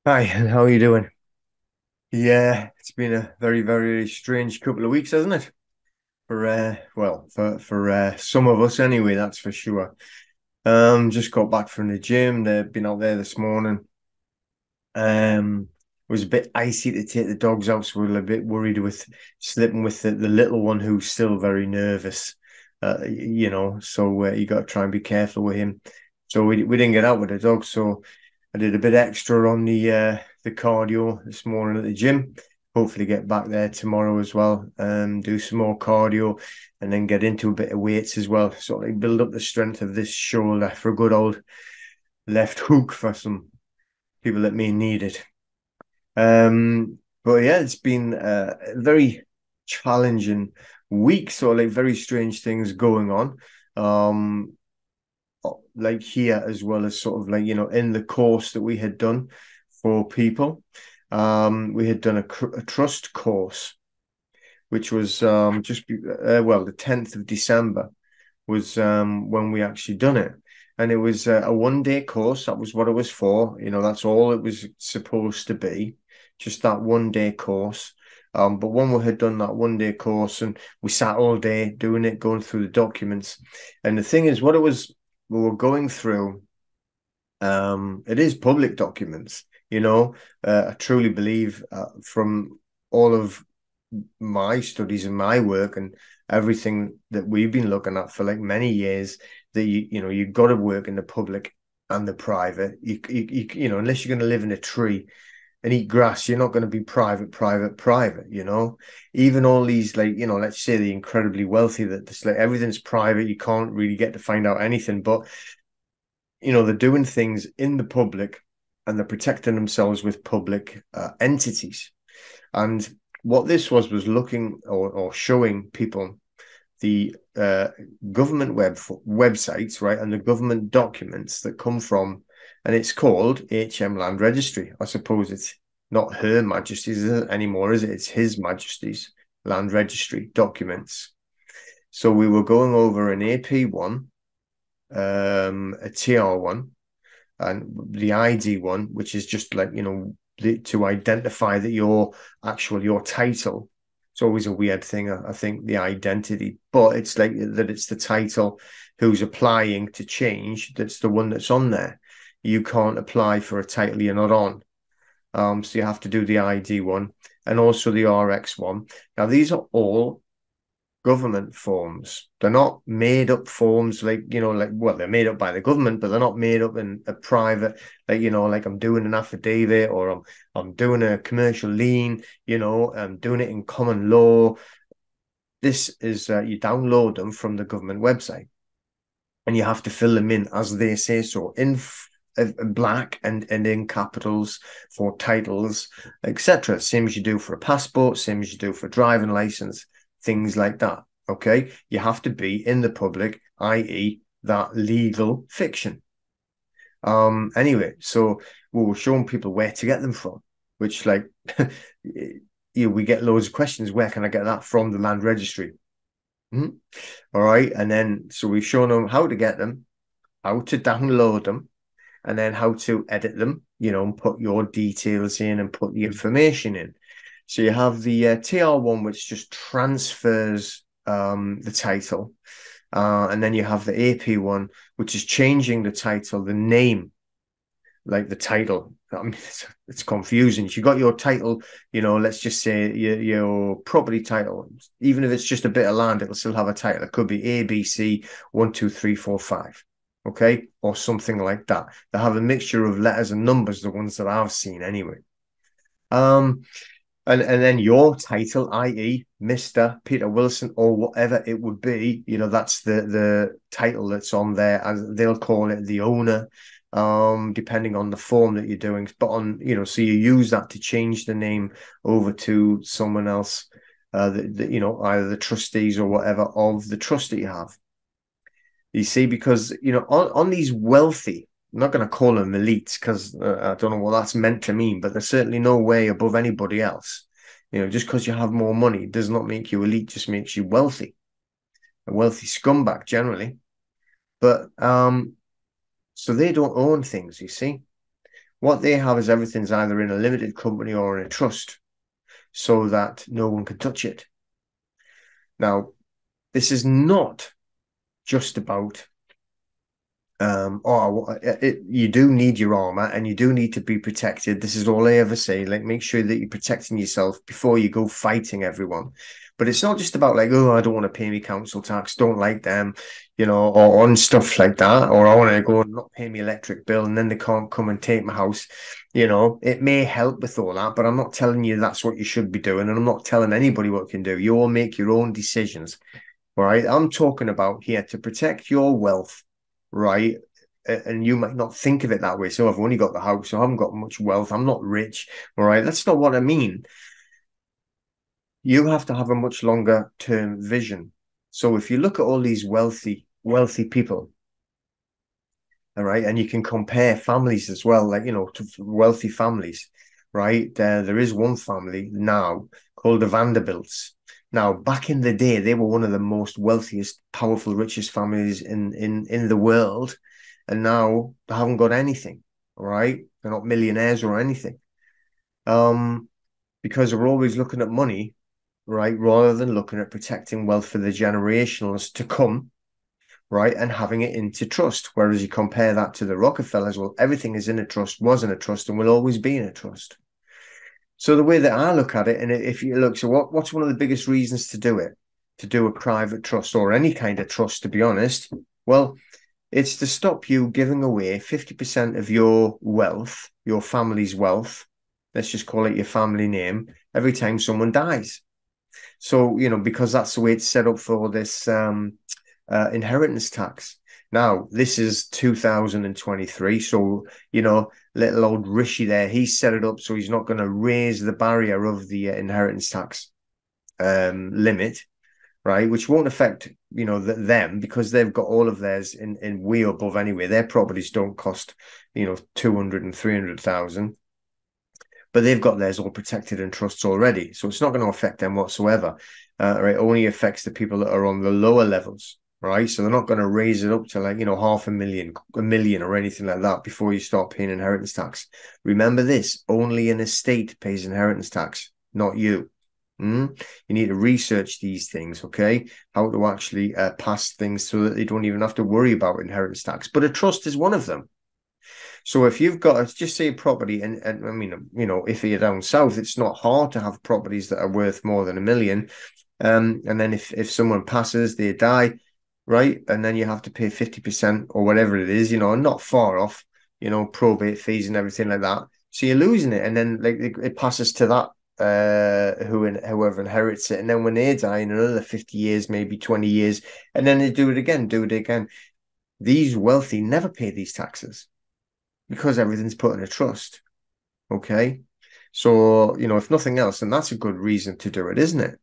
Hi, and how are you doing? Yeah, it's been a very, very strange couple of weeks, hasn't it? For some of us anyway, that's for sure. Just got back from the gym. They've been out there this morning. It was a bit icy to take the dogs out, so we're a bit worried with slipping with the little one who's still very nervous. So you got to try and be careful with him. So we didn't get out with the dog, so I did a bit extra on the cardio this morning at the gym. Hopefully get back there tomorrow as well. Do some more cardio and then get into a bit of weights as well. Sort of build up the strength of this shoulder for a good old left hook for some people that may need it. But yeah, it's been a very challenging week. So like very strange things going on. Um, like here as well as sort of like in the course that we had done for people. We had done a trust course, which was the 10th of December was when we actually done it. And it was a 1 day course. That was what it was for. That's all it was supposed to be, just that 1 day course. But when we had done that 1 day course and we sat all day doing it, going through the documents. And the thing is, what it was, we were going through, it is public documents, I truly believe from all of my studies and my work and everything that we've been looking at for like many years that you've got to work in the public and the private. Unless you're going to live in a tree and eat grass, you're not going to be private. Even all these like let's say the incredibly wealthy that this like everything's private. You can't really get to find out anything, but they're doing things in the public and they're protecting themselves with public entities. And what this was looking or showing people the government websites, right, and the government documents that come from, and it's called HM Land Registry. I suppose it's not Her Majesty's anymore, is it? It's His Majesty's Land Registry documents. So we were going over an AP1, a TR1, and the ID one, which is just like, to identify that your title. It's always a weird thing, I think, the identity, but it's like that it's the title who's applying to change. That's the one that's on there. You can't apply for a title you're not on. So you have to do the ID one and also the RX one. Now, these are all government forms. They're not made up forms well, they're made up by the government, but they're not made up in a private, like I'm doing an affidavit or I'm doing a commercial lien, I'm doing it in common law. This is you download them from the government website and you have to fill them in as they say so in black and in capitals for titles, etc. Same as you do for a passport, same as you do for driving license, things like that. Okay, you have to be in the public, i.e., that legal fiction. Anyway, so we were showing people where to get them from, which like we get loads of questions. Where can I get that from the land registry? Mhm. All right, and then so we've shown them how to get them, how to download them, and then how to edit them, and put your details in and put the information in. So you have the TR1, which just transfers the title. And then you have the AP one, which is changing the title, the name, like the title. I mean, it's confusing. If you got your title, let's just say your property title, even if it's just a bit of land, it'll still have a title. It could be ABC 1, 2, 3, 4, 5, okay, or something like that. They have a mixture of letters and numbers, the ones that I've seen anyway. Um, and then your title, i.e., Mr. Peter Wilson, or whatever it would be, that's the title that's on there, as they'll call it the owner, depending on the form that you're doing. But so you use that to change the name over to someone else, either the trustees or whatever of the trust that you have. You see, because on these wealthy, I'm not going to call them elites because I don't know what that's meant to mean, but there's certainly no way above anybody else. Just because you have more money does not make you elite, just makes you wealthy, a wealthy scumbag generally. But so they don't own things, you see. What they have is everything's either in a limited company or in a trust, so that no one can touch it. Now, this is not just about you do need your armor and you do need to be protected. This is all I ever say. Like, make sure that you're protecting yourself before you go fighting everyone. But it's not just about like, oh, I don't want to pay me council tax, don't like them, or on stuff like that, or I want to go and not pay me electric bill and then they can't come and take my house. It may help with all that, but I'm not telling you that's what you should be doing, and I'm not telling anybody what you can do. You all make your own decisions. All right. I'm talking about here to protect your wealth, right? And you might not think of it that way. So I've only got the house, so I haven't got much wealth. I'm not rich. All right. That's not what I mean. You have to have a much longer term vision. So if you look at all these wealthy people, all right, and you can compare families as well, like, to wealthy families, right? There is one family now called the Vanderbilts. Now, back in the day, they were one of the most wealthiest, powerful, richest families in the world, and now they haven't got anything. All right, they're not millionaires or anything, because we're always looking at money, right, rather than looking at protecting wealth for the generations to come, right, and having it into trust. Whereas you compare that to the Rockefellers, well, everything is in a trust, was in a trust, and will always be in a trust. So the way that I look at it, and if you look, so what's one of the biggest reasons to do it? To do a private trust or any kind of trust, to be honest? Well, it's to stop you giving away 50% of your wealth, your family's wealth, let's just call it your family name, every time someone dies. So, because that's the way it's set up for this inheritance tax. Now, this is 2023. So, little old Rishi there, he's set it up so he's not going to raise the barrier of the inheritance tax limit, right? Which won't affect, them, because they've got all of theirs in way above anyway. Their properties don't cost, 200 and 300,000. But they've got theirs all protected in trusts already. So it's not going to affect them whatsoever. It only affects the people that are on the lower levels, right? So they're not going to raise it up to like, 500,000, a million or anything like that before you start paying inheritance tax. Remember this, only an estate pays inheritance tax, not you. You need to research these things, okay? How to actually pass things so that they don't even have to worry about inheritance tax. But a trust is one of them. So if you've got, just say, property, and I mean, if you're down south, it's not hard to have properties that are worth more than 1 million. And then if someone passes, they die, right? And then you have to pay 50% or whatever it is, not far off, probate fees and everything like that. So you're losing it. And then like it passes to that whoever inherits it. And then when they die in another 50 years, maybe 20 years, and then they do it again. These wealthy never pay these taxes, because everything's put in a trust. Okay. So, if nothing else, then that's a good reason to do it, isn't it?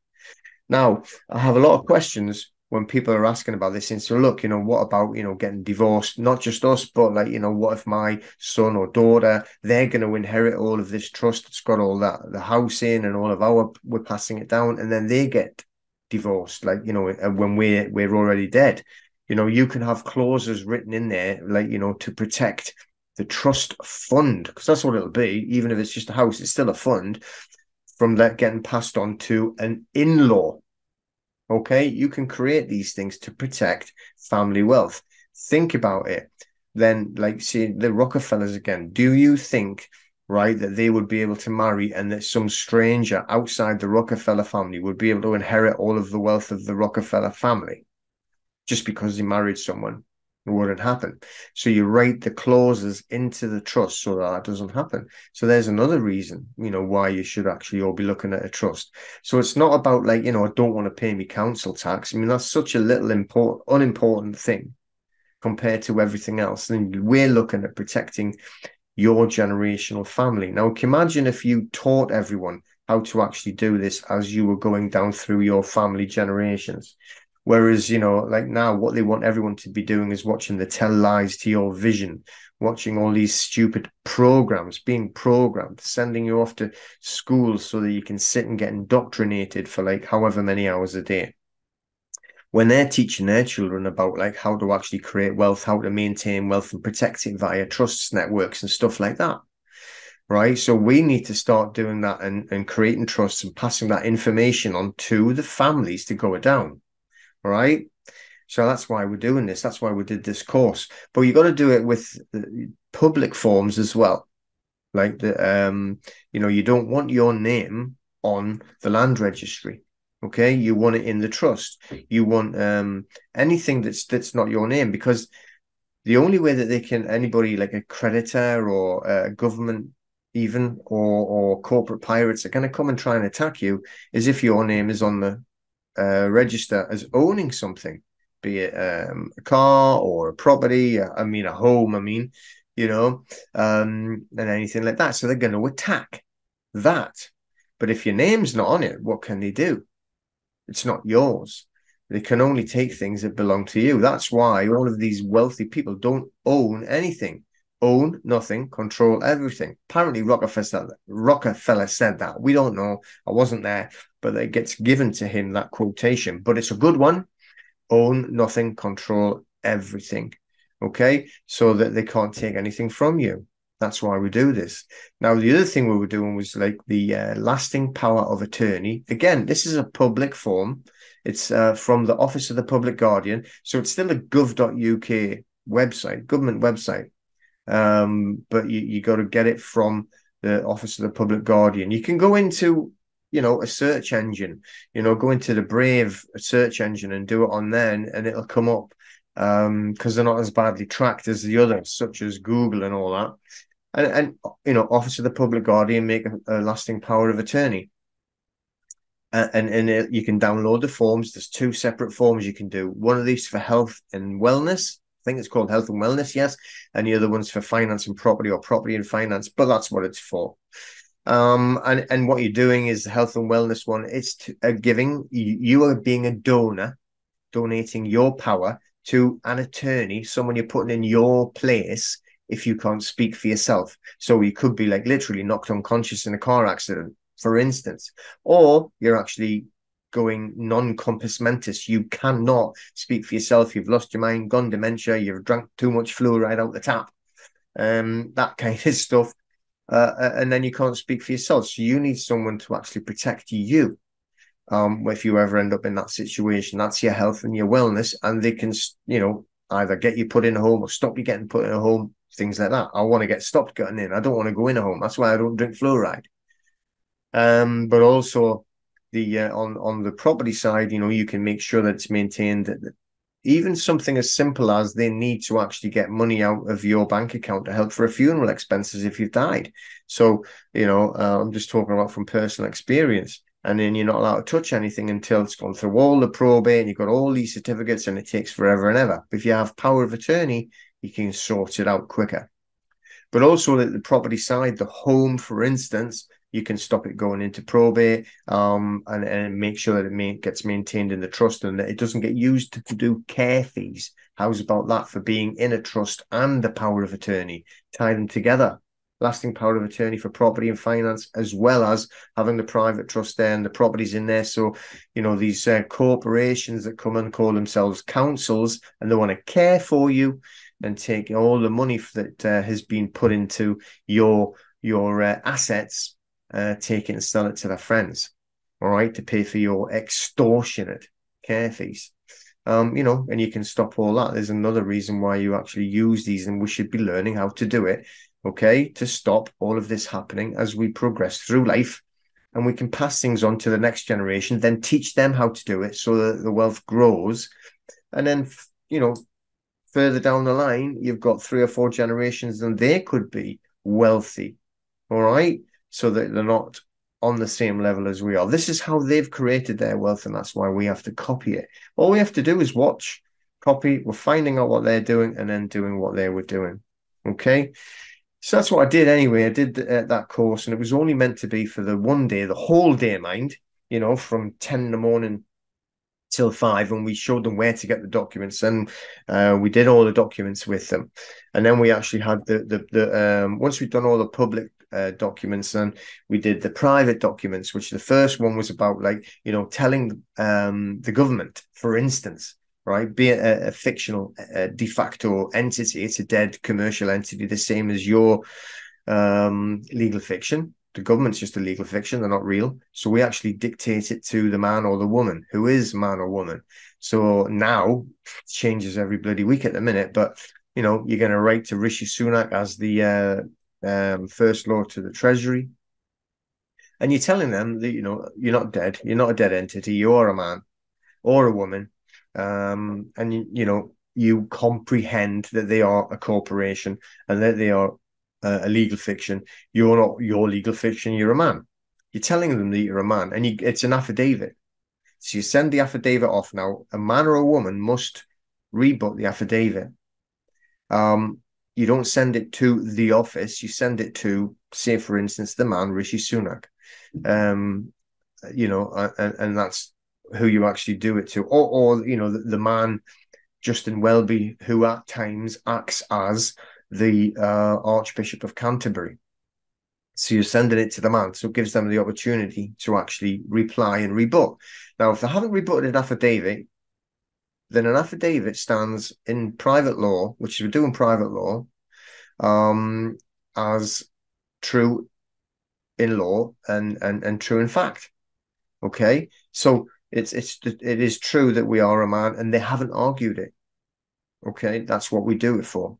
Now, I have a lot of questions when people are asking about this. And so, look, what about, getting divorced? Not just us, but like, what if my son or daughter, they're going to inherit all of this trust that's got all that, the house in and all of we're passing it down, and then they get divorced, like, when we're already dead. You can have clauses written in there, like, to protect the trust fund, because that's what it'll be. Even if it's just a house, it's still a fund, from that getting passed on to an in-law. Okay, you can create these things to protect family wealth. Think about it. Then, like, see the Rockefellers again. Do you think, right, that they would be able to marry, and that some stranger outside the Rockefeller family would be able to inherit all of the wealth of the Rockefeller family just because they married someone? It wouldn't happen. So you write the clauses into the trust so that doesn't happen. So there's another reason, why you should actually all be looking at a trust. So it's not about like, I don't want to pay me council tax. I mean, that's such a little unimportant thing compared to everything else. And we're looking at protecting your generational family. Now, imagine if you taught everyone how to actually do this as you were going down through your family generations. Whereas, like now, what they want everyone to be doing is watching the Tell Lies to Your Vision, watching all these stupid programs, being programmed, sending you off to school so that you can sit and get indoctrinated for like however many hours a day. When they're teaching their children about like how to actually create wealth, how to maintain wealth and protect it via trusts, networks, and stuff like that. right? So we need to start doing that and creating trusts and passing that information on to the families to go it down, right? So that's why we're doing this. That's why we did this course. But you got to do it with public forms as well. Like you don't want your name on the land registry. Okay, you want it in the trust. You want anything that's not your name, because the only way that they can, anybody like a creditor or a government even, or corporate pirates are going to come and try and attack you, is if your name is on the register as owning something, be it a car or a property, I mean, a home, I mean, and anything like that. So they're going to attack that. But if your name's not on it, what can they do? It's not yours. They can only take things that belong to you. That's why all of these wealthy people don't own anything. Own nothing, control everything. Apparently, Rockefeller said that. We don't know. I wasn't there, but it gets given to him, that quotation. But it's a good one. Own nothing, control everything. Okay, so that they can't take anything from you. That's why we do this. Now, the other thing we were doing was like the lasting power of attorney. Again, this is a public form. It's from the Office of the Public Guardian. So it's still a gov.uk website, government website. But you got to get it from the Office of the Public Guardian. You can go into, a search engine, go into the Brave search engine and do it on there, and it'll come up, because they're not as badly tracked as the others, such as Google and all that. And Office of the Public Guardian make a lasting power of attorney. You can download the forms. There's two separate forms you can do. One of these for health and wellness. I think it's called health and wellness, yes. And the other one's for finance and property, or property and finance, but that's what it's for. And what you're doing is the health and wellness one. It's giving, you are being a donor, donating your power to an attorney, someone you're putting in your place if you can't speak for yourself. So you could be like literally knocked unconscious in a car accident, for instance, or you're actually going non-compos mentis. You cannot speak for yourself. You've lost your mind, gone dementia, you've drank too much fluoride out the tap, that kind of stuff. And then you can't speak for yourself. So you need someone to actually protect you. If you ever end up in that situation, that's your health and your wellness, and they can, either get you put in a home or stop you getting put in a home, things like that. I want to get stopped getting in. I don't want to go in a home. That's why I don't drink fluoride. But also the on the property side, you can make sure that it's maintained. Even something as simple as they need to actually get money out of your bank account to help for a funeral expenses if you've died. So, I'm just talking about from personal experience. And then you're not allowed to touch anything until it's gone through all the probate and you've got all these certificates, and it takes forever and ever. But if you have power of attorney, you can sort it out quicker. But also the property side, the home, for instance, you can stop it going into probate, and make sure that it gets maintained in the trust and that it doesn't get used to do care fees. How's about that for being in a trust and the power of attorney? Tie them together. Lasting power of attorney for property and finance, as well as having the private trust there and the properties in there. So, these corporations that come and call themselves councils, and they want to care for you and take all the money that has been put into your assets, take it and sell it to their friends, all right, to pay for your extortionate care fees. And you can stop all that. There's another reason why you actually use these, and we should be learning how to do it, okay, to stop all of this happening as we progress through life. And we can pass things on to the next generation, then teach them how to do it so that the wealth grows. And then, further down the line, you've got 3 or 4 generations and they could be wealthy, all right? So that they're not on the same level as we are. This is how they've created their wealth, and that's why we have to copy it. All we have to do is watch, copy, we're finding out what they're doing and then doing what they were doing, okay? So that's what I did anyway. I did that course, and it was only meant to be for the one day, the whole day, mind, from 10 in the morning till 5, and we showed them where to get the documents, and we did all the documents with them. And then we actually had the once we'd done all the public documents, and we did the private documents, which the first one was about telling the government, for instance, right, be a fictional de facto entity. It's a dead commercial entity, the same as your legal fiction. The government's just a legal fiction. They're not real. So we actually dictate it to the man or the woman, who is man or woman. So now it changes every bloody week at the minute. But, you're going to write to Rishi Sunak as the First Lord to the Treasury. And you're telling them that, you're not dead. You're not a dead entity. You're a man or a woman. And, you comprehend that they are a corporation and that they are a legal fiction. You're not your legal fiction. You're a man. You're telling them that you're a man, and it's an affidavit. So you send the affidavit off. Now, a man or a woman must rebut the affidavit. You don't send it to the office. You send it to, say, for instance, the man, Rishi Sunak. And that's who you actually do it to. Or the man, Justin Welby, who at times acts as the Archbishop of Canterbury. So you're sending it to the man, so it gives them the opportunity to actually reply and rebut. Now, if they haven't rebutted an affidavit, then an affidavit stands in private law, which is we're doing private law, as true in law and true in fact. Okay, so it is true that we are a man, and they haven't argued it. Okay, that's what we do it for.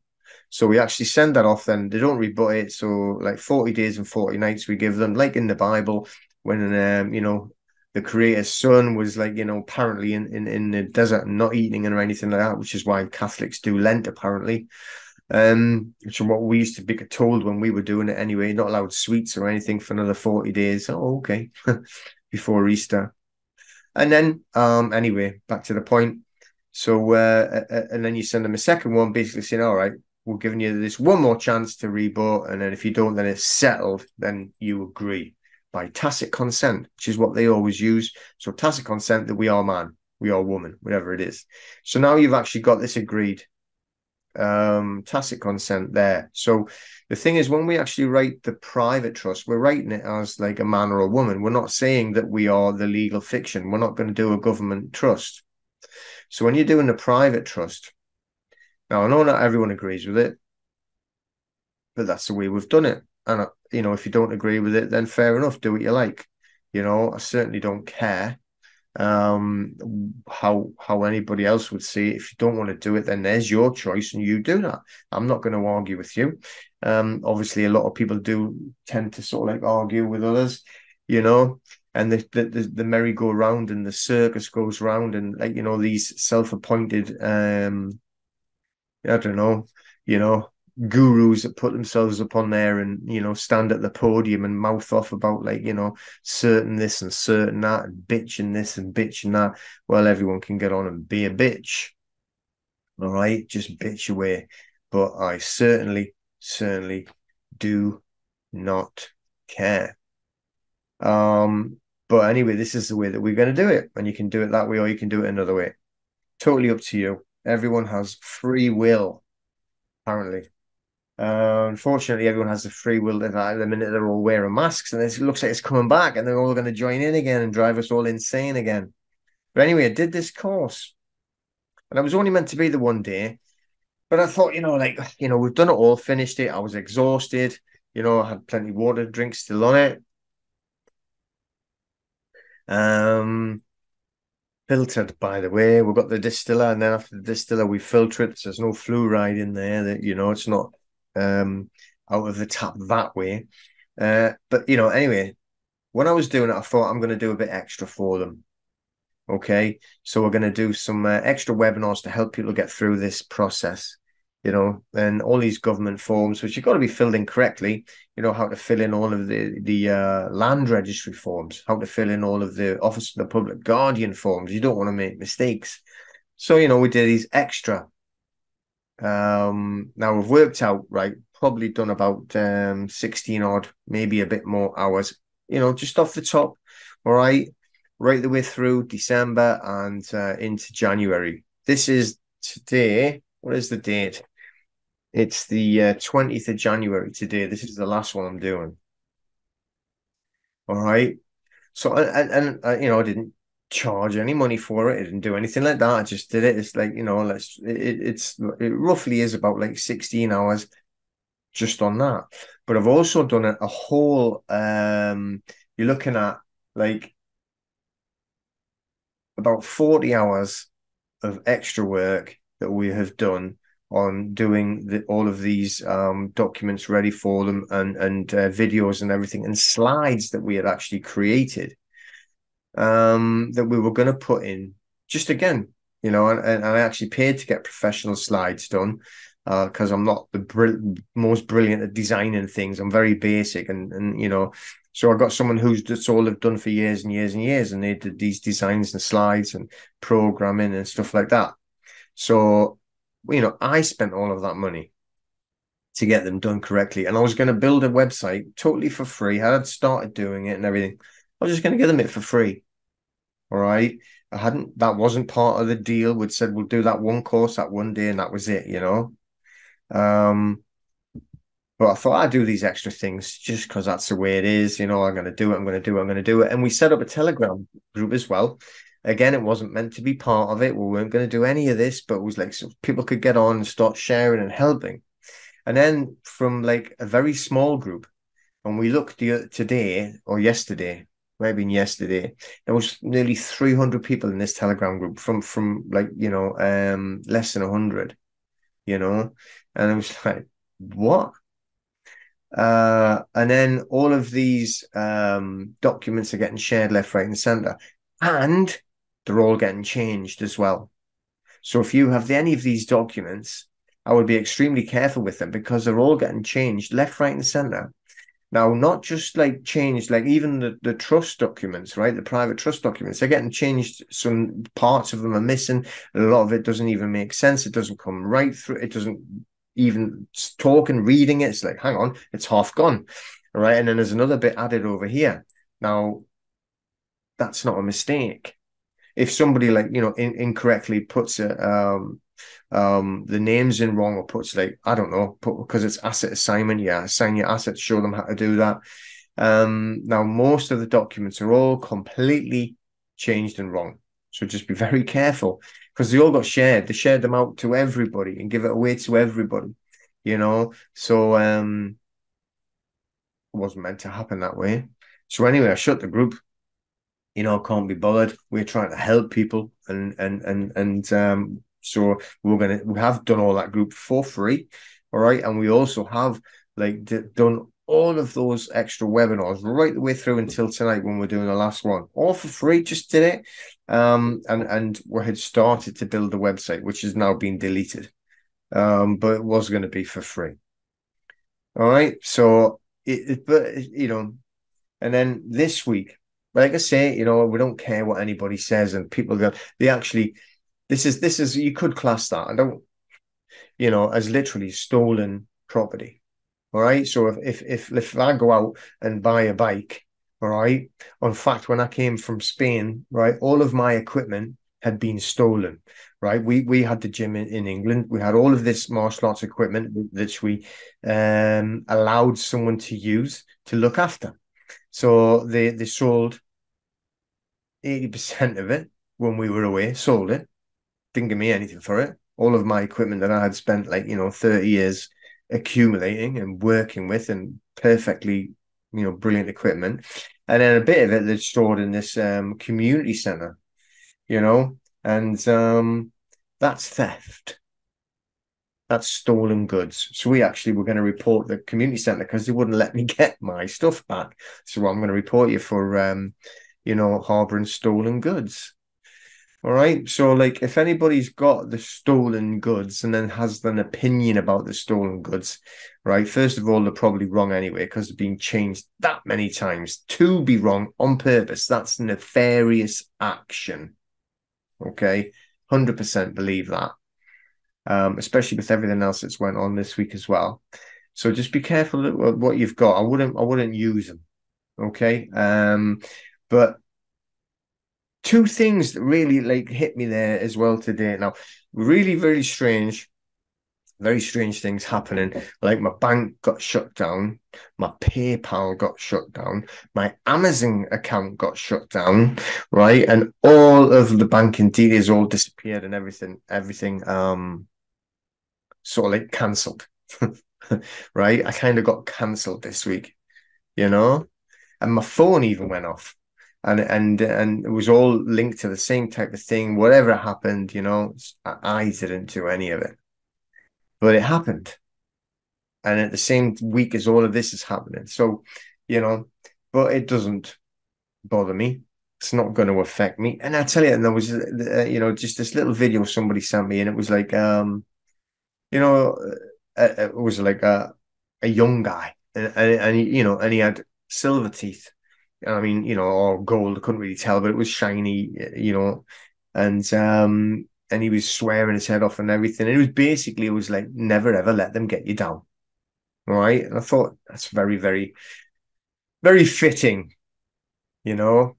So we actually send that off, then they don't rebut it. So like 40 days and 40 nights we give them, like in the Bible, when the Creator's son was apparently in the desert and not eating or anything like that, which is why Catholics do Lent apparently. Which is what we used to be told when we were doing it anyway, not allowed sweets or anything for another 40 days. Oh, okay. Before Easter. And then anyway, back to the point. So and then you send them a second one, basically saying, all right, we're giving you this one more chance to rebut, and then if you don't, then it's settled, then you agree by tacit consent, which is what they always use. So tacit consent that we are man, we are woman, whatever it is. So now you've actually got this agreed tacit consent there. So the thing is, when we actually write the private trust, we're writing it as like a man or a woman. We're not saying that we are the legal fiction. We're not going to do a government trust. So when you're doing the private trust, now I know not everyone agrees with it, but that's the way we've done it. And if you don't agree with it, then fair enough, do what you like. I certainly don't care how anybody else would see it. If you don't want to do it, then there's your choice and you do that. I'm not going to argue with you. Obviously a lot of people do tend to sort of like argue with others, and the merry-go-round and the circus goes round, and these self-appointed I don't know, gurus that put themselves up on there and stand at the podium and mouth off about certain this and certain that and bitching this and bitching that. Well, everyone can get on and be a bitch. All right, just bitch away. But I certainly do not care. But anyway, this is the way that we're going to do it, and you can do it that way or you can do it another way. Totally up to you. Everyone has free will, apparently. Unfortunately, everyone has the free will at the minute they're all wearing masks, and it looks like it's coming back, and they're all going to join in again and drive us all insane again. But anyway, I did this course, and I was only meant to be the one day, but I thought, we've done it all, finished it. I was exhausted. I had plenty of water, drinks still on it. Filtered, by the way. We've got the distiller, and then after the distiller, we filter it. So there's no fluoride in there. That it's not out of the tap that way. But anyway, when I was doing it, I thought I'm going to do a bit extra for them. Okay, so we're going to do some extra webinars to help people get through this process. And all these government forms, which you've got to be filled in correctly. How to fill in all of the land registry forms, how to fill in all of the Office of the Public Guardian forms. You don't want to make mistakes. So, we did these extra. Now we've worked out, right, probably done about 16 odd, maybe a bit more hours, just off the top. All right, right the way through December and into January. This is today. What is the date? It's the 20th of January today. This is the last one I'm doing. All right. So, and I didn't charge any money for it. I didn't do anything like that. I just did it. It's like, it roughly is about like 16 hours just on that. But I've also done a whole you're looking at like about 40 hours of extra work that we have done on doing all of these documents ready for them, and videos and everything, and slides that we had actually created, that we were going to put in, just again, and I actually paid to get professional slides done, because I'm not the most brilliant at designing things. I'm very basic, and so I got someone that's all they've done for years and years and years, and they did these designs and slides and programming and stuff like that. So, I spent all of that money to get them done correctly, and I was going to build a website totally for free. I had started doing it and everything. I was just going to give them it for free. All right. That wasn't part of the deal. We'd said we'll do that one course that one day, and that was it. Um, but I thought I'd do these extra things just because that's the way it is. I'm going to do it. I'm going to do it. I'm going to do it. And we set up a Telegram group as well. Again, it wasn't meant to be part of it. We weren't going to do any of this, but it was like so people could get on and start sharing and helping. And then from like a very small group, and we looked today or yesterday, maybe yesterday, there was nearly 300 people in this Telegram group from like, less than 100, and it was like, what? And then all of these documents are getting shared left, right, and center, and they're all getting changed as well. So if you have any of these documents, I would be extremely careful with them, because they're all getting changed left, right, and center. Now, not just like changed, like even the trust documents, right? The private trust documents, they're getting changed. Some parts of them are missing. A lot of it doesn't even make sense. It doesn't come right through. It doesn't even talk, and reading it, it's like, hang on, it's half gone. All right. And then there's another bit added over here. Now, that's not a mistake. If somebody like, incorrectly puts the names in wrong, or puts like, I don't know, because it's asset assignment, assign your assets, show them how to do that. Now most of the documents are all completely changed and wrong, so just be very careful, because they all got shared. They shared them out to everybody and give it away to everybody, so it wasn't meant to happen that way. So anyway, I shut the group. Can't be bothered. We're trying to help people, and so we have done all that group for free, all right, and we also have like done all of those extra webinars right the way through until tonight, when we're doing the last one, all for free. Just did it, and we had started to build the website, which has now been deleted, but it was going to be for free. All right, so and then this week, like I say, we don't care what anybody says, and people go, this is you could class that, I don't, as literally stolen property. All right. So if I go out and buy a bike, all right. In fact, when I came from Spain, right, all of my equipment had been stolen. Right. We had the gym in England. We had all of this martial arts equipment that we allowed someone to use to look after. So they sold 80% of it when we were away, sold it, didn't give me anything for it. All of my equipment that I had spent 30 years accumulating and working with, and perfectly, brilliant equipment. And then a bit of it that's stored in this community center, and that's theft. That's stolen goods. So we actually were going to report the community center, because they wouldn't let me get my stuff back. So I'm going to report you for harboring stolen goods. All right. So, like, if anybody's got the stolen goods and then has an opinion about the stolen goods, right? First of all, they're probably wrong anyway, because they're being changed that many times to be wrong on purpose. That's nefarious action. Okay. 100% believe that. Especially with everything else that's went on this week as well. So just be careful what you've got. I wouldn't use them. Okay. But two things that really hit me there as well today. Now, really, very strange things happening. Like my bank got shut down, my PayPal got shut down, my Amazon account got shut down, right? And all of the banking details all disappeared, and everything sort of cancelled. right? I kind of got cancelled this week, you know, and my phone even went off. And it was all linked to the same type of thing. Whatever happened, I didn't do any of it, but it happened. And at the same week as all of this is happening. So, you know, but it doesn't bother me. It's not going to affect me. And I tell you, and there was, just this little video somebody sent me, and it was like, you know, it was like a young guy, and he had silver teeth. I mean, or gold. I couldn't really tell, but it was shiny, and he was swearing his head off and everything. And it was like, never ever let them get you down. Right. And I thought that's very, very, very fitting, you know.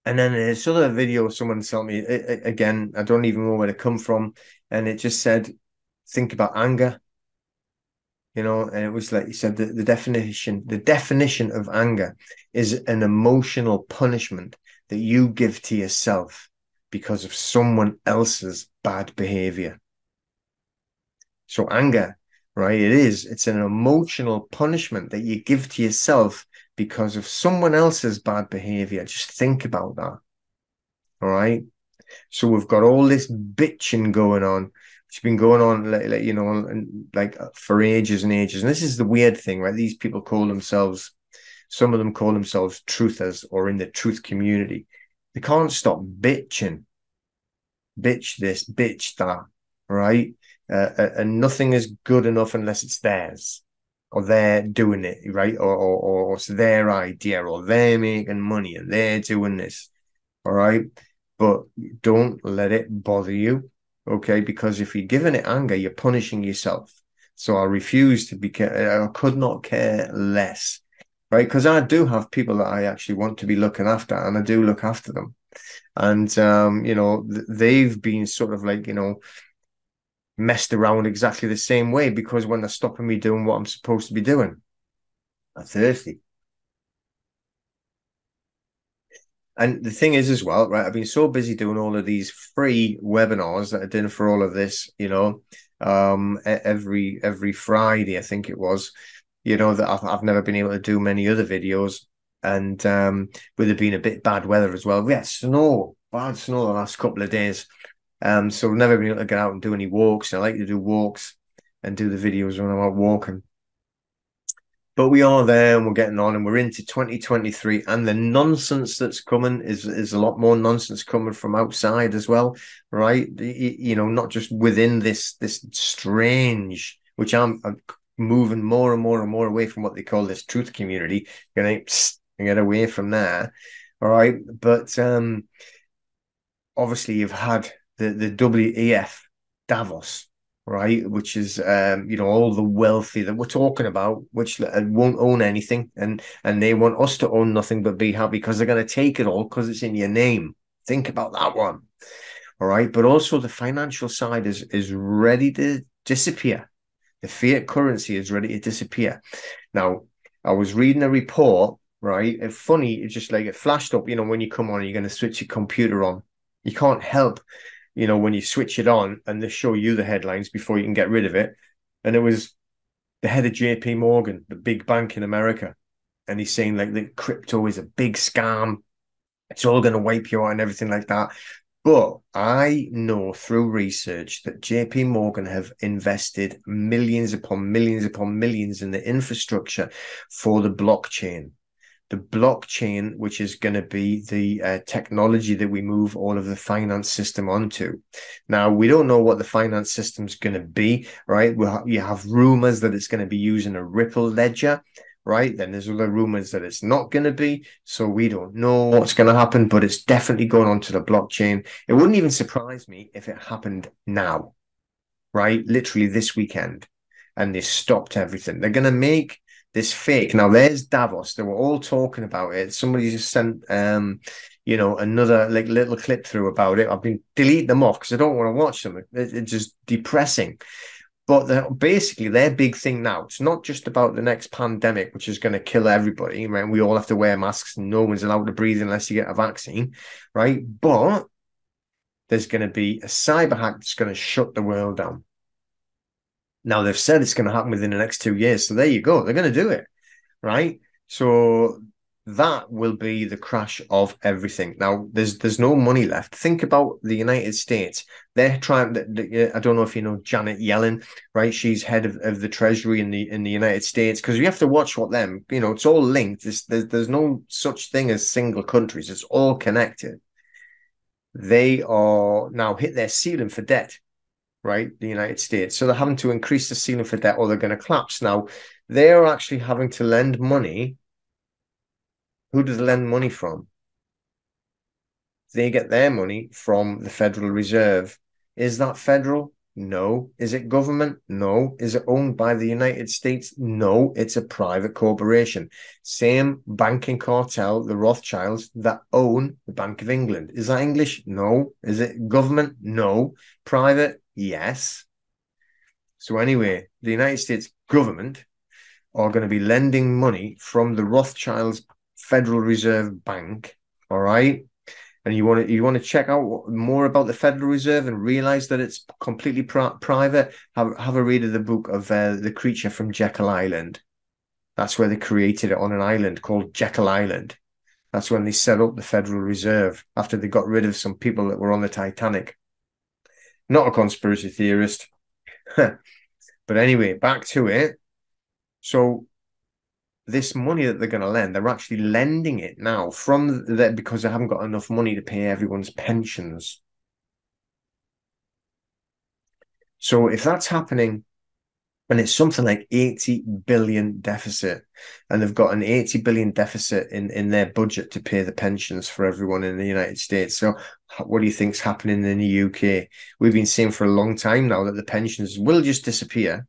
And then this other video someone sent me, again, I don't even know where it come from. And it just said, think about anger, and it was like you said, the definition of anger is an emotional punishment that you give to yourself because of someone else's bad behavior. So anger, right? It's an emotional punishment that you give to yourself because of someone else's bad behavior. Just think about that. All right. So we've got all this bitching going on. It's been going on, for ages and ages. And this is the weird thing, right? These people some of them call themselves truthers or in the truth community. They can't stop bitching. Bitch this, bitch that, right? And nothing is good enough unless it's theirs, or they're doing it, right? Or it's their idea, or they're making money and they're doing this, all right? But don't let it bother you, okay? Because if you're giving it anger, you're punishing yourself. So I refuse to be, I could not care less, right? Because I do have people that I actually want to be looking after, and I do look after them. And, they've been sort of like, messed around exactly the same way, because when they're stopping me doing what I'm supposed to be doing, I'm thirsty. And the thing is as well, right, I've been so busy doing all of these free webinars that I did for all of this, every Friday, I think it was, that I've never been able to do many other videos. And with it being a bit bad weather as well. We had bad snow the last couple of days. So I've never been able to get out and do any walks. I like to do walks and do the videos when I'm out walking. But we are there and we're getting on, and we're into 2023, and the nonsense that's coming is a lot more nonsense coming from outside as well, right? Not just within this strange, which I'm moving more and more and more away from what they call this truth community, gonna get away from there. All right. But obviously you've had the WEF Davos, right? Which is all the wealthy that we're talking about, which won't own anything, and they want us to own nothing but be happy, because they're going to take it all because it's in your name. Think about that one. All right. But also the financial side is ready to disappear. The fiat currency is ready to disappear. Now, I was reading a report, right? It's funny, it's just like it flashed up, when you come on, you're going to switch your computer on. You can't help, when you switch it on and they show you the headlines before you can get rid of it. And it was the head of JP Morgan, the big bank in America. And he's saying like the crypto is a big scam. It's all going to wipe you out and everything like that. But I know through research that JP Morgan have invested millions upon millions upon millions in the infrastructure for the blockchain. The blockchain, which is going to be the technology that we move all of the finance system onto. Now, we don't know what the finance system is going to be, right? You have rumors that it's going to be using a Ripple ledger, right? Then there's other rumors that it's not going to be. So we don't know what's going to happen, but it's definitely going onto the blockchain. It wouldn't even surprise me if it happened now, right? Literally this weekend, and they stopped everything. They're going to make this fake. Now there's Davos. They were all talking about it. Somebody just sent another like little clip through about it. I've been deleting them off because I don't want to watch them. It's just depressing. But basically their big thing now, it's not just about the next pandemic, which is going to kill everybody, right? We all have to wear masks and no one's allowed to breathe unless you get a vaccine, right? But there's going to be a cyber hack that's going to shut the world down. Now they've said it's going to happen within the next 2 years. So there you go. They're going to do it, right? So that will be the crash of everything. Now there's no money left. Think about the United States. They're trying. I don't know if you know Janet Yellen, right? She's head of the Treasury in the United States, because you have to watch what them. It's all linked. There's no such thing as single countries. It's all connected. They are now hit their ceiling for debt, right? The United States. So they're having to increase the ceiling for debt or they're going to collapse. Now, they're actually having to lend money. Who do they lend money from? They get their money from the Federal Reserve. Is that federal? No. Is it government? No. Is it owned by the United States? No. It's a private corporation. Same banking cartel, the Rothschilds, that own the Bank of England. Is that English? No. Is it government? No. Private? Yes. So anyway, the United States government are going to be lending money from the Rothschilds Federal Reserve Bank. All right. And you want to check out more about the Federal Reserve and realize that it's completely private. Have a read of the book of The Creature from Jekyll Island. That's where they created it, on an island called Jekyll Island. That's when they set up the Federal Reserve after they got rid of some people that were on the Titanic. Not a conspiracy theorist. But anyway, back to it. So this money that they're going to lend, they're actually lending it now from that, because they haven't got enough money to pay everyone's pensions. So if that's happening, and it's something like 80 billion deficit, and they've got an 80 billion deficit in their budget to pay the pensions for everyone in the United States. So what do you think's happening in the UK? We've been seeing for a long time now that the pensions will just disappear.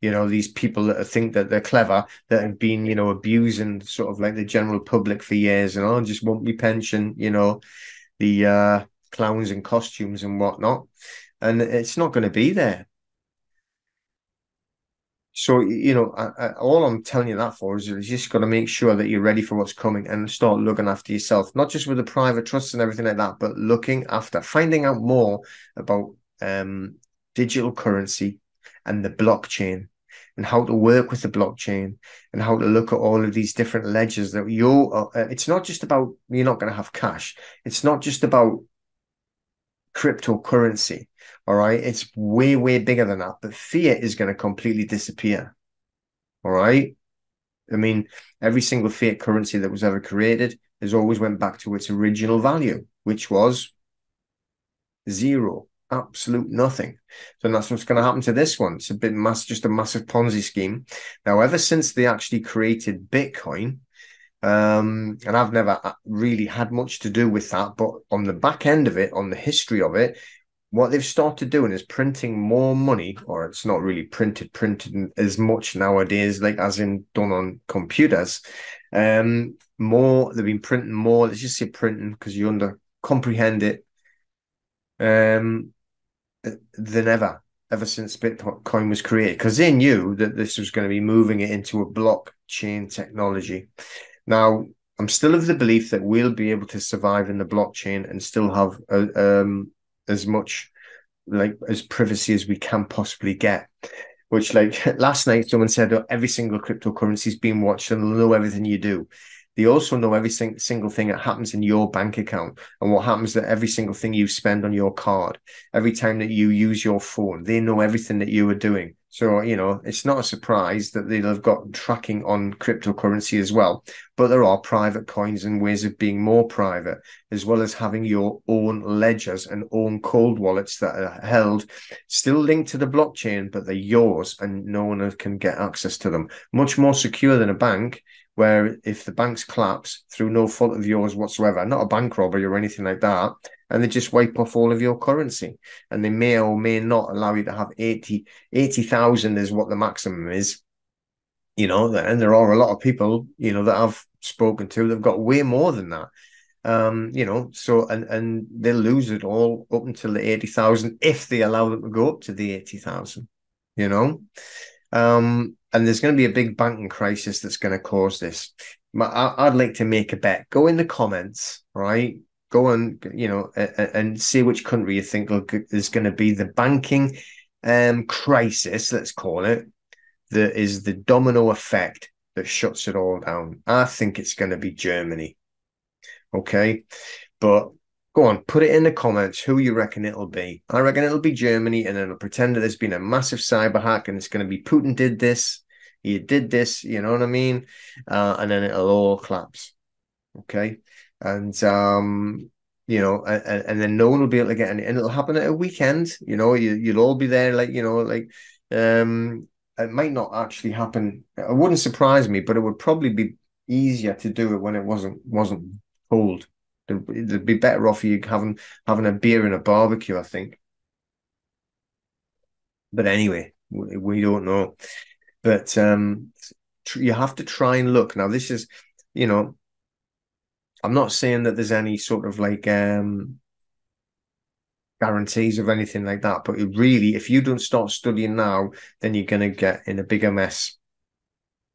These people that think that they're clever, that have been, abusing sort of like the general public for years, and I just want me pension, the clowns in costumes and whatnot. And it's not going to be there. So, all I'm telling you that for is you just got to make sure that you're ready for what's coming and start looking after yourself, not just with the private trusts and everything like that, but finding out more about digital currency and the blockchain, and how to work with the blockchain, and how to look at all of these different ledgers that it's not just about, you're not going to have cash. It's not just about cryptocurrency. All right. It's way, way bigger than that. But fiat is going to completely disappear. All right. I mean, every single fiat currency that was ever created has always went back to its original value, which was zero. Absolute nothing. So that's what's going to happen to this one. It's just a massive Ponzi scheme. Now, ever since they actually created Bitcoin, and I've never really had much to do with that, but on the back end of it, on the history of it, what they've started doing is printing more money, or it's not really printed as much nowadays, like as in done on computers. They've been printing more. Let's just say printing, because you comprehend it. Than ever since Bitcoin was created, because they knew that this was going to be moving it into a blockchain technology. Now, I'm still of the belief that we'll be able to survive in the blockchain and still have as much as privacy as we can possibly get. Which, like last night, someone said, oh, every single cryptocurrency is being watched and they'll know everything you do. They also know every single thing that happens in your bank account, and what happens that every single thing you spend on your card, every time that you use your phone, they know everything that you are doing. So, it's not a surprise that they'll have got tracking on cryptocurrency as well. But there are private coins and ways of being more private, as well as having your own ledgers and own cold wallets that are held, still linked to the blockchain, but they're yours and no one can get access to them. Much more secure than a bank, where if the banks collapse through no fault of yours whatsoever, not a bank robbery or anything like that, and they just wipe off all of your currency, and they may or may not allow you to have 80,000 is what the maximum is, and there are a lot of people, that I've spoken to, they've got way more than that. So and they'll lose it all up until the 80,000 if they allow them to go up to the 80,000, and there's going to be a big banking crisis that's going to cause this. I'd like to make a bet. Go in the comments, right? Go and, and see which country you think is going to be the banking crisis, let's call it, that is the domino effect that shuts it all down. I think it's going to be Germany. Okay. But go on, put it in the comments who you reckon it'll be. I reckon it'll be Germany, and then I'll pretend that there's been a massive cyber hack and it's going to be Putin did this, he did this, you know what I mean? And then it'll all collapse. Okay. And and then no one will be able to get any, and it'll happen at a weekend. You'll all be there, like, it might not actually happen. It wouldn't surprise me, but it would probably be easier to do it when it wasn't cold. They'd be better off you having a beer and a barbecue, I think. But anyway, we don't know. But you have to try and look. Now, this is, I'm not saying that there's any sort of like guarantees of anything like that, but really, if you don't start studying now, then you're going to get in a bigger mess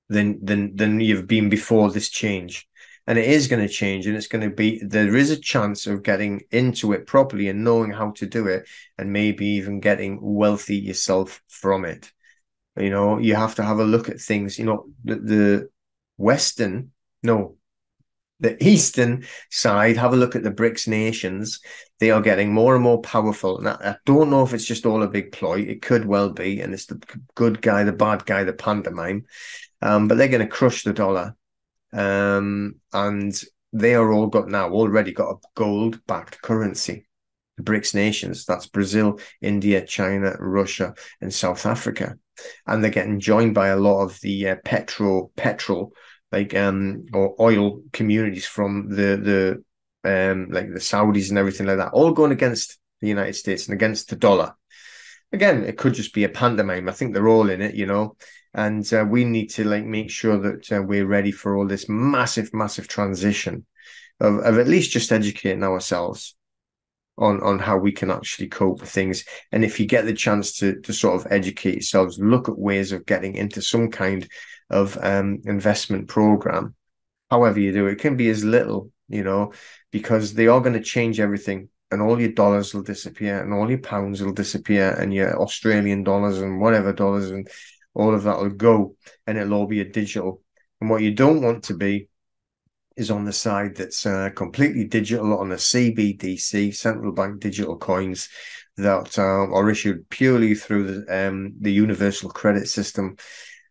than you've been before this change. And it is going to change, and it's going to be, there is a chance of getting into it properly and knowing how to do it, and maybe even getting wealthy yourself from it. You have to have a look at things. The Western, no, the Eastern side, have a look at the BRICS nations. They are getting more and more powerful. And I don't know if it's just all a big ploy. It could well be, and it's the good guy, the bad guy, the pantomime. But they're going to crush the dollar. And they are already got a gold-backed currency. The BRICS nations, that's Brazil, India, China, Russia, and South Africa. And they're getting joined by a lot of the petrol, like or oil communities from the like the Saudis and everything like that, all going against the United States and against the dollar. Again, it could just be a pantomime. I think they're all in it, and we need to make sure that we're ready for all this massive, massive transition of at least just educating ourselves on how we can actually cope with things. And if you get the chance to sort of educate yourselves, look at ways of getting into some kind of investment program, however you do it. It can be as little, because they are going to change everything, and all your dollars will disappear, and all your pounds will disappear, and your Australian dollars and whatever dollars, and all of that will go, and it'll all be a digital. And what you don't want to be is on the side that's completely digital, on the CBDC, central bank digital coins that are issued purely through the universal credit system.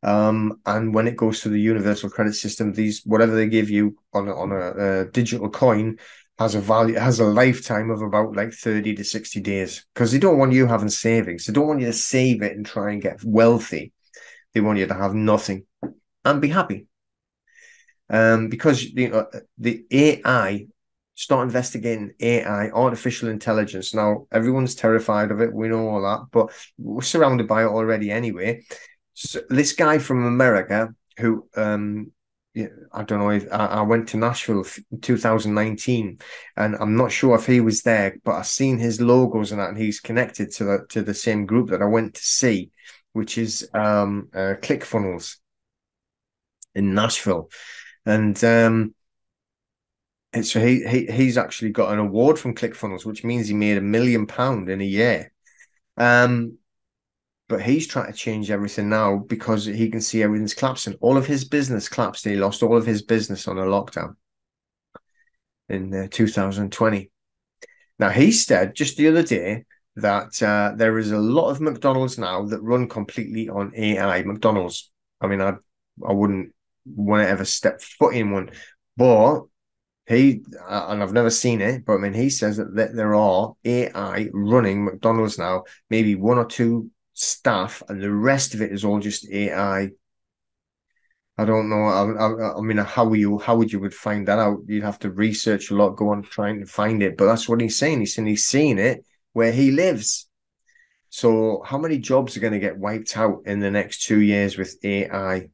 And when it goes to the universal credit system, whatever they give you on a digital coin has a lifetime of about like 30 to 60 days, because they don't want you having savings. They don't want you to save it and try and get wealthy. They want you to have nothing and be happy. Because the AI, start investigating AI, artificial intelligence. Now, everyone's terrified of it. We know all that, but we're surrounded by it already anyway. So this guy from America who, I don't know, I went to Nashville in 2019, and I'm not sure if he was there, but I've seen his logos and that, and he's connected to the same group that I went to see, which is ClickFunnels in Nashville. And so he's actually got an award from ClickFunnels, which means he made £1 million in a year. But he's trying to change everything now because he can see everything's collapsing. All of his business collapsed. He lost all of his business on a lockdown in 2020. Now, he said just the other day that there is a lot of McDonald's now that run completely on AI. McDonald's, I mean, I wouldn't want to ever step foot in one, but and I've never seen it, but I mean, he says that there are AI running McDonald's now, maybe one or two staff, and the rest of it is all just AI. I don't know. I mean, how would you find that out? You'd have to research a lot, go on trying to find it. But that's what he's saying. He's saying he's seeing it where he lives. So how many jobs are going to get wiped out in the next 2 years with AI?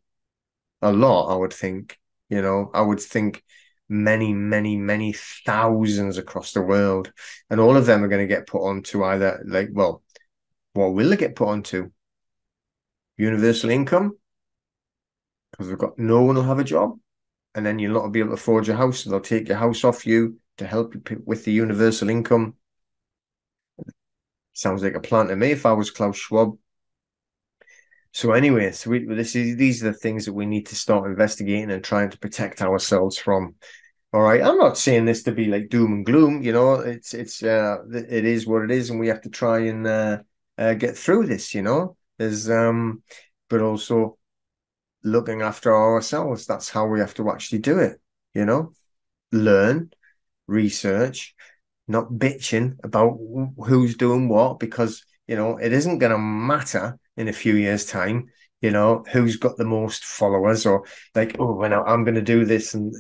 A lot, I would think. I would think many, many, many thousands across the world, and all of them are going to get put onto either what will they get put onto? Universal income, because no one will have a job, and then you'll not be able to afford your house, so they'll take your house off you to help you with the universal income. Sounds like a plan to me if I was Klaus Schwab. So anyway, these are the things that we need to start investigating and trying to protect ourselves from. All right, I'm not saying this to be like doom and gloom. You know, it is what it is, and we have to try and get through this. You know, but also looking after ourselves. That's how we have to actually do it. You know, learn, research, not bitching about who's doing what, because it isn't going to matter in a few years' time. Who's got the most followers, or like, oh, when I'm going to do this, and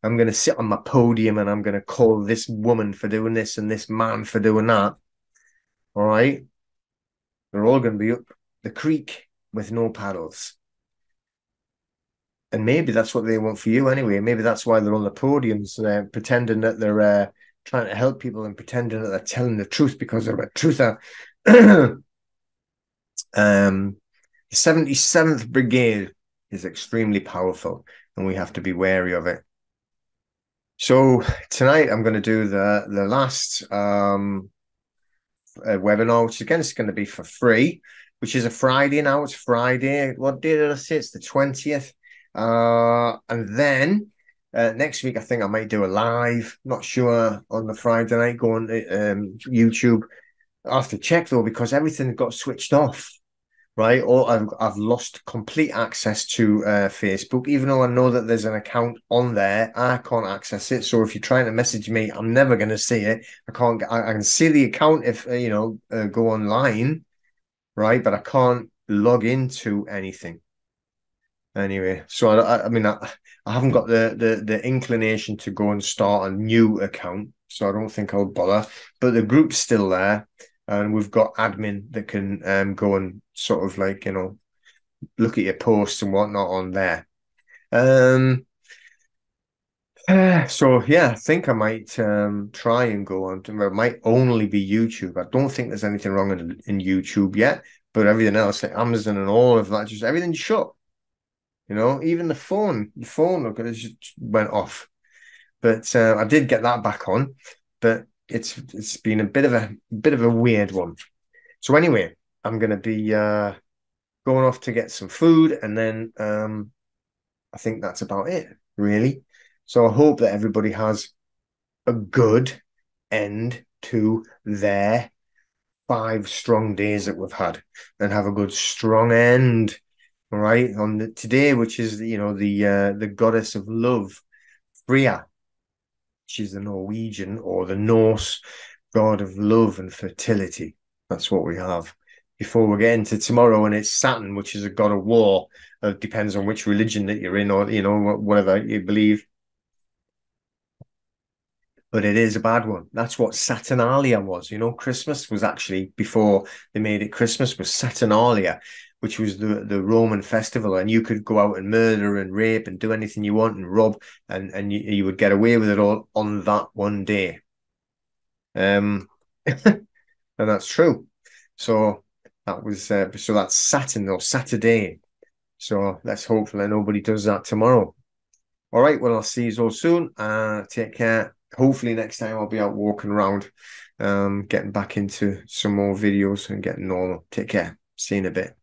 I'm going to sit on my podium and I'm going to call this woman for doing this and this man for doing that. All right, they're all going to be up the creek with no paddles. And maybe that's what they want for you anyway. Maybe that's why they're on the podiums, pretending that they're trying to help people and pretending that they're telling the truth because they're a truther. The 77th Brigade is extremely powerful, and we have to be wary of it. So tonight I'm going to do the last webinar, which again is going to be for free, which is a Friday now. It's Friday. What day did I say? It's the 20th. And then next week, I think I might do a live. Not sure on the Friday night. Go on YouTube. I have to check though, because everything got switched off. Right, or I've lost complete access to Facebook. Even though I know that there's an account on there, I can't access it. So if you're trying to message me, I'm never going to see it. I can't. I can see the account if go online, right? But I can't log into anything. Anyway, so I mean, I haven't got the inclination to go and start a new account, so I don't think I'll bother. But the group's still there, and we've got admin that can go and sort of like look at your posts and whatnot on there. So yeah, I think I might try and go on to, it might only be YouTube. I don't think there's anything wrong in YouTube yet, but everything else, like Amazon and all of that, just everything's shut. Even the phone, look, it just went off. But I did get that back on, but it's been a bit of a weird one. So anyway, I'm gonna be going off to get some food, and then I think that's about it, really. So I hope that everybody has a good end to their 5 strong days that we've had, and have a good strong end. All right, on today, which is the goddess of love, Freya. She's the Norwegian or the Norse god of love and fertility. That's what we have. Before we get into tomorrow, and it's Saturn, which is a god of war. It depends on which religion that you're in, or whatever you believe. But it is a bad one. That's what Saturnalia was. Christmas was actually, before they made it Christmas, was Saturnalia, which was the Roman festival, and you could go out and murder and rape and do anything you want and rob, and you would get away with it all on that one day. And that's true. So that's Saturn or Saturday. So let's hope that nobody does that tomorrow. All right, well, I'll see you all soon. Take care. Hopefully next time I'll be out walking around, getting back into some more videos and getting normal. Take care. See you in a bit.